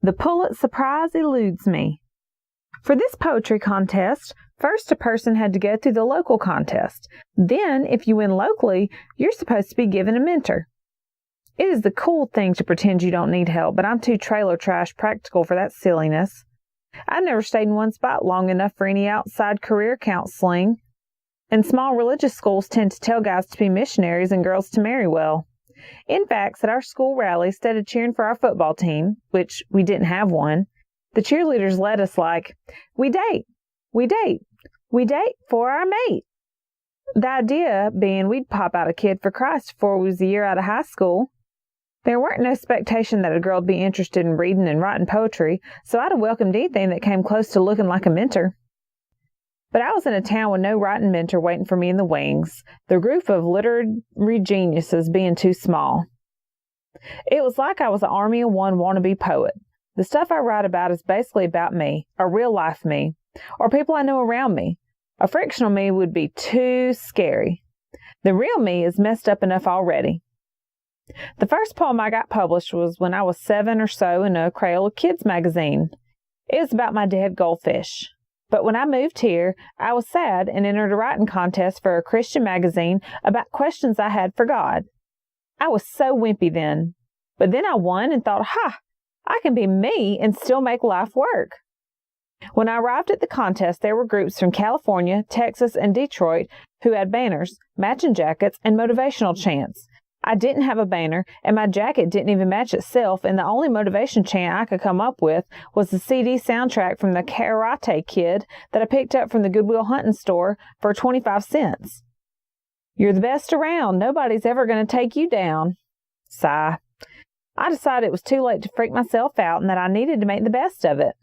The pullet surprize eludes me. For this poetry contest, first a person had to go through the local contest. Then, if you win locally, you're supposed to be given a mentor. It is the cool thing to pretend you don't need help, but I'm too trailer trash practical for that silliness. I've never stayed in one spot long enough for any outside career counseling. And small religious schools tend to tell guys to be missionaries and girls to marry well. In fact, at our school rally, instead of cheering for our football team, which we didn't have one, the cheerleaders led us like, we date for our mate. The idea being we'd pop out a kid for Christ before we was a year out of high school. There weren't no expectation that a girl'd be interested in reading and writing poetry, so I'd have welcomed anything that came close to looking like a mentor. But I was in a town with no writing mentor waiting for me in the wings, the group of literary geniuses being too small. It was like I was an army of one wannabe poet. The stuff I write about is basically about me, a real-life me, or people I know around me. A frictional me would be too scary. The real me is messed up enough already. The first poem I got published was when I was 7 or so in a Crayola Kids magazine. It was about my dead goldfish. But when I moved here, I was sad and entered a writing contest for a Christian magazine about questions I had for God. I was so wimpy then. But then I won and thought, I can be me and still make life work. When I arrived at the contest, there were groups from California, Texas, and Detroit who had banners, matching jackets, and motivational chants. I didn't have a banner, and my jacket didn't even match itself, and the only motivation chant I could come up with was the CD soundtrack from the Karate Kid that I picked up from the Goodwill Hunting store for 25 cents. You're the best around. Nobody's ever going to take you down. Sigh. I decided it was too late to freak myself out and that I needed to make the best of it.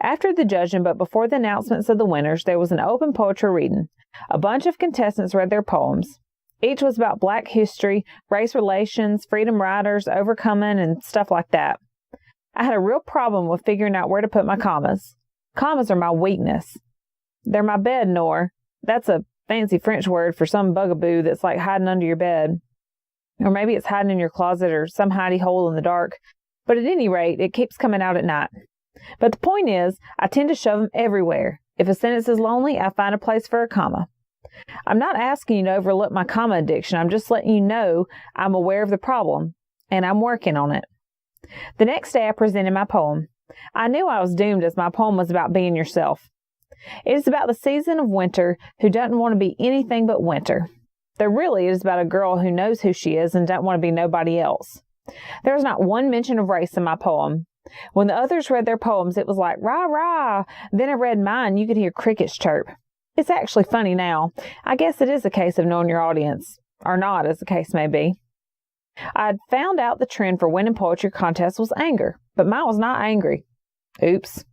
After the judging, but before the announcements of the winners, there was an open poetry reading. A bunch of contestants read their poems. Each was about Black history, race relations, freedom riders, overcoming, and stuff like that. I had a real problem with figuring out where to put my commas. Commas are my weakness. They're my bed, Nor. That's a fancy French word for some bugaboo that's like hiding under your bed. Or maybe it's hiding in your closet or some hidey hole in the dark. But at any rate, it keeps coming out at night. But the point is, I tend to shove them everywhere. If a sentence is lonely, I find a place for a comma. I'm not asking you to overlook my comma addiction. I'm just letting you know I'm aware of the problem, and I'm working on it. The next day I presented my poem. I knew I was doomed as my poem was about being yourself. It is about the season of winter who doesn't want to be anything but winter. Though really it is about a girl who knows who she is and doesn't want to be nobody else. There is not one mention of race in my poem. When the others read their poems, it was like, rah, rah. Then I read mine, you could hear crickets chirp. It's actually funny now. I guess it is a case of knowing your audience, or not, as the case may be. I'd found out the trend for winning poetry contests was anger, but mine was not angry. Oops.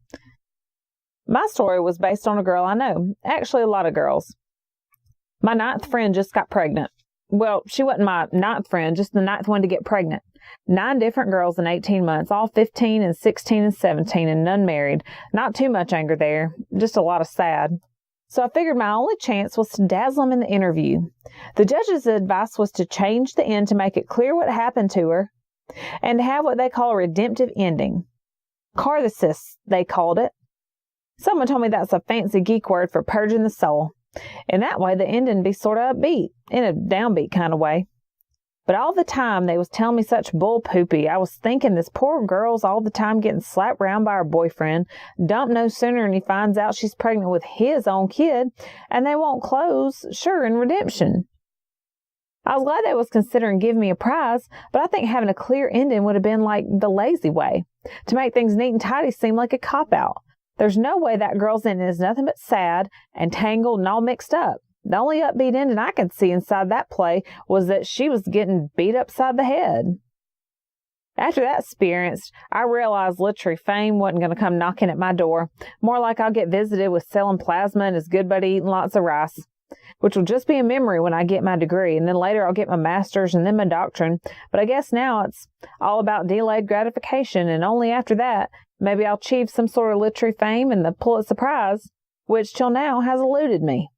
My story was based on a girl I know, actually a lot of girls. My 9th friend just got pregnant. Well, she wasn't my 9th friend, just the 9th one to get pregnant. 9 different girls in 18 months, all 15 and 16 and 17, and none married. Not too much anger there, just a lot of sad. So I figured my only chance was to dazzle them in the interview. The judge's advice was to change the end to make it clear what happened to her and to have what they call a redemptive ending. Catharsis, they called it. Someone told me that's a fancy geek word for purging the soul. In that way, the ending be sort of upbeat, in a downbeat kind of way. But all the time they was telling me such bull poopy, I was thinking this poor girl's all the time getting slapped around by her boyfriend, dumped no sooner than he finds out she's pregnant with his own kid, and they want clothes, sure, in redemption. I was glad they was considering giving me a prize, but I think having a clear ending would have been like the lazy way, to make things neat and tidy seem like a cop-out. There's no way that girl's ending is nothing but sad and tangled and all mixed up. The only upbeat ending I could see inside that play was that she was getting beat upside the head. After that experience, I realized literary fame wasn't going to come knocking at my door. More like I'll get visited with selling plasma and his good buddy eating lots of rice, which will just be a memory when I get my degree, and then later I'll get my master's and then my doctorate. But I guess now it's all about delayed gratification, and only after that, maybe I'll achieve some sort of literary fame and the pullet surprize, which till now has eluded me.